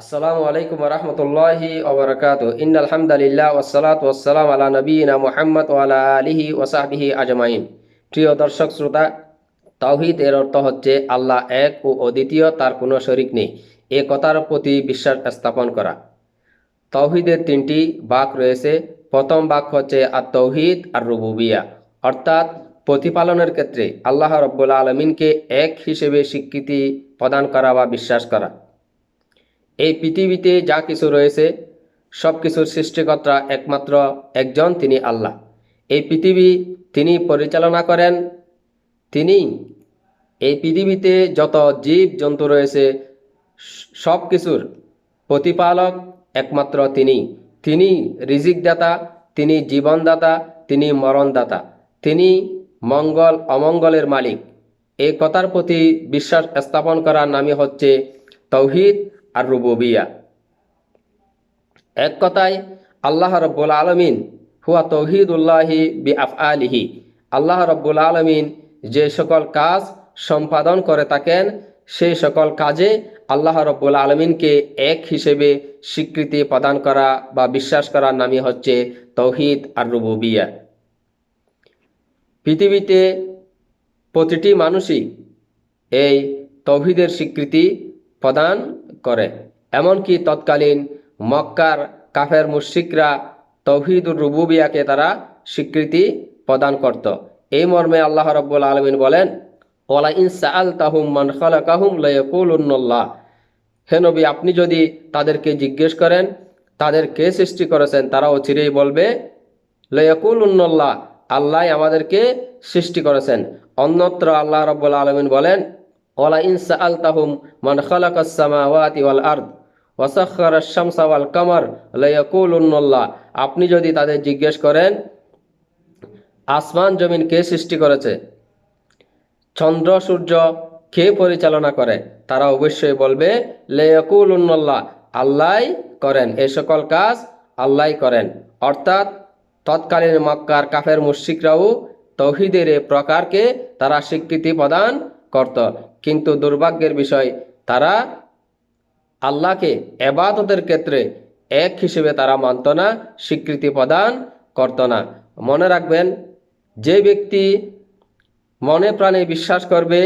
আসসালামু আলাইকুম রহমতুল্লাহি ওবরাকাতু ইন্নাল হামদুলিল্লাহ ওয়াসসালাতু ওয়াসসালামু আলা নবিয়িনা মুহাম্মদ ওয়া আলা আলিহি ওয়া সাহবিহি আজমাইন। প্রিয় দর্শক শ্রোতা, তাওহীদ এর অর্থ হচ্ছে আল্লাহ এক ও অদ্বিতীয়, তার কোনো শরিক নেই এ কথার প্রতি বিশ্বাস স্থাপন করা। তাওহীদের তিনটি বাক রয়েছে। প্রথম বাক হচ্ছে আত-তাওহীদ আর রুবুবিয়া, অর্থাৎ প্রতিপালনের ক্ষেত্রে আল্লাহ রাব্বুল আলামিনকে এক হিসেবে স্বীকৃতি প্রদান করা বা বিশ্বাস করা। এই পৃথিবীতে যা কিছু রয়েছে সব কিছুর সৃষ্টিকর্তা একমাত্র একজন, তিনি আল্লাহ। এই পৃথিবী তিনি পরিচালনা করেন। তিনি এই পৃথিবীতে যত জীব জন্তু রয়েছে সব কিছুর প্রতিপালক একমাত্র তিনি। তিনি রিজিকদাতা, তিনি জীবনদাতা, তিনি মরণদাতা, তিনি মঙ্গল অমঙ্গলের মালিক। এই কথার প্রতি বিশ্বাস স্থাপন করার নামই হচ্ছে তাওহীদ আর রুবুবিয়া। এক কথায় আল্লাহ রাব্বুল আলামিন হুয়া তাওহীদুল্লাহি বিআফআলিহি। আল্লাহ রাব্বুল আলামিন যে সকল কাজ সম্পাদন করে থাকেন সেই সকল কাজে আল্লাহ রাব্বুল আলামিনকে এক হিসেবে স্বীকৃতি প্রদান করা বা বিশ্বাস করার নামই হচ্ছে তাওহীদ আর রুবুবিয়া। পৃথিবীতে প্রতিটি মানুষই এই তাওহীদের স্বীকৃতি প্রদান করে। এমনকি তৎকালীন মক্কার কাফের মুশরিকরা তাওহীদুর রুবুবিয়াকে তারা স্বীকৃতি প্রদান করত। এই মর্মে আল্লাহ রাব্বুল আলামিন বলেন, ওয়ালা ইন সাআলতাহুম মান খালাকাহুম লায়াকুলুন্নাল্লাহ। হে নবী, আপনি যদি তাদেরকে জিজ্ঞেস করেন তাদের কে সৃষ্টি করেছেন, তারা অচিরেই বলবে লায়াকুলুন্নাল্লাহ, আল্লাহ আমাদেরকে সৃষ্টি করেছেন। অন্যত্র আল্লাহ রাব্বুল আলামিন বলেন, ওয়ালা ইন সাআলতাহুম মান খালাকাস সামাওয়াতি ওয়াল আরদ ওয়া সাখখারাশ শামসা ওয়াল কামার লায়াকুলুন্নাল্লাহ। আপনি যদি তাদের জিজ্ঞেস করেন আসমান জমিন কে সৃষ্টি করেছে, চন্দ্র সূর্য কে পরিচালনা করে, তারা অবশ্যই বলবে লায়াকুলুন্নাল্লাহ, আল্লাহ করেন, এই সকল কাজ আল্লাহ করেন। অর্থাৎ তৎকালীন মক্কার কাফের মুশরিকরাও তাওহীদের এই প্রকারকে তারা স্বীকৃতি প্রদান করত। কিন্তু দুর্ভাগ্যের বিষয়, তারা আল্লাহকে ইবাদতের ক্ষেত্রে এক হিসেবে তারা মানত না, স্বীকৃতি প্রদান করত না। মনে রাখবেন, যে ব্যক্তি মনে প্রাণে বিশ্বাস করবে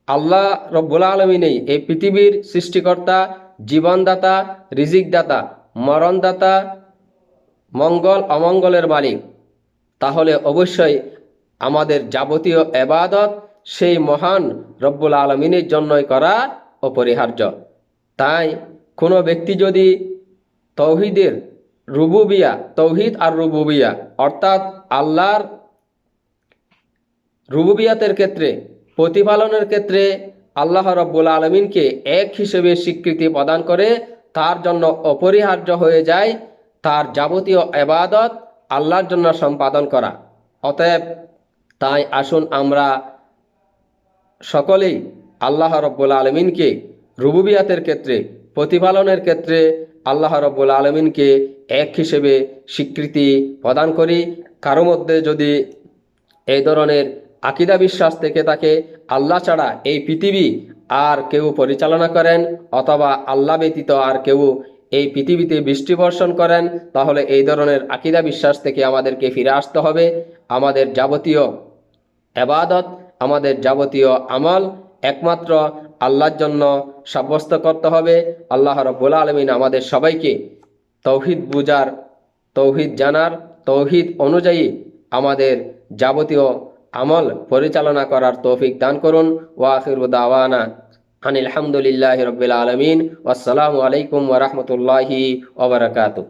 আল্লাহ রব্বুল আলামিনই এই পৃথিবীর সৃষ্টিকর্তা, জীবনদাতা, রিজিকদাতা, মরণদাতা, মঙ্গল অমঙ্গলের মালিক, তাহলে অবশ্যই আমাদের যাবতীয় ইবাদত সেই মহান রব্বুল আলামিনের জন্যই করা অপরিহার্য। তাই কোনো ব্যক্তি যদি তাওহীদের রুবুবিয়া, তাওহীদ আর রুবুবিয়া অর্থাৎ আল্লাহর রুবুবিয়াতের ক্ষেত্রে, প্রতিপালনের ক্ষেত্রে আল্লাহ রাব্বুল আলামিনকে এক হিসেবে স্বীকৃতি প্রদান করে, তার জন্য অপরিহার্য হয়ে যায় তার যাবতীয় ইবাদত আল্লাহর জন্য সম্পাদন করা। অতএব তাই আসুন আমরা সকলেই আল্লাহ রাব্বুল আলামিনকে রুবুবিয়াতের ক্ষেত্রে, প্রতিপালনের ক্ষেত্রে আল্লাহ রাব্বুল আলামিনকে এক হিসেবে স্বীকৃতি প্রদান করি। কারো মধ্যে যদি এই ধরনের আকীদা বিশ্বাস থেকে থাকে আল্লাহ ছাড়া এই পৃথিবী আর কেউ পরিচালনা করেন, অথবা আল্লাহ ব্যতীত আর কেউ এই পৃথিবীতে বৃষ্টি বর্ষণ করেন, তাহলে এই ধরনের আকীদা বিশ্বাস থেকে আমাদেরকে ফিরে আসতে হবে। আমাদের যাবতীয় ইবাদত, আমাদের যাবতীয় আমল একমাত্র আল্লাহর জন্য সাব্যস্ত করতে হবে। আল্লাহ রাব্বুল আলামিন আমাদের সবাইকে তাওহীদ বুঝার, তাওহীদ জানার, তাওহীদ অনুযায়ী আমাদের যাবতীয় আমল পরিচালনা করার তৌফিক দান করুন। ওয়া আখিরু দাওয়ানা আনিল হামদুলিল্লাহি রাব্বিল আলামিন। ওয়াসসালামু আলাইকুম ওয়া রাহমাতুল্লাহি ওয়া বারাকাতুহু।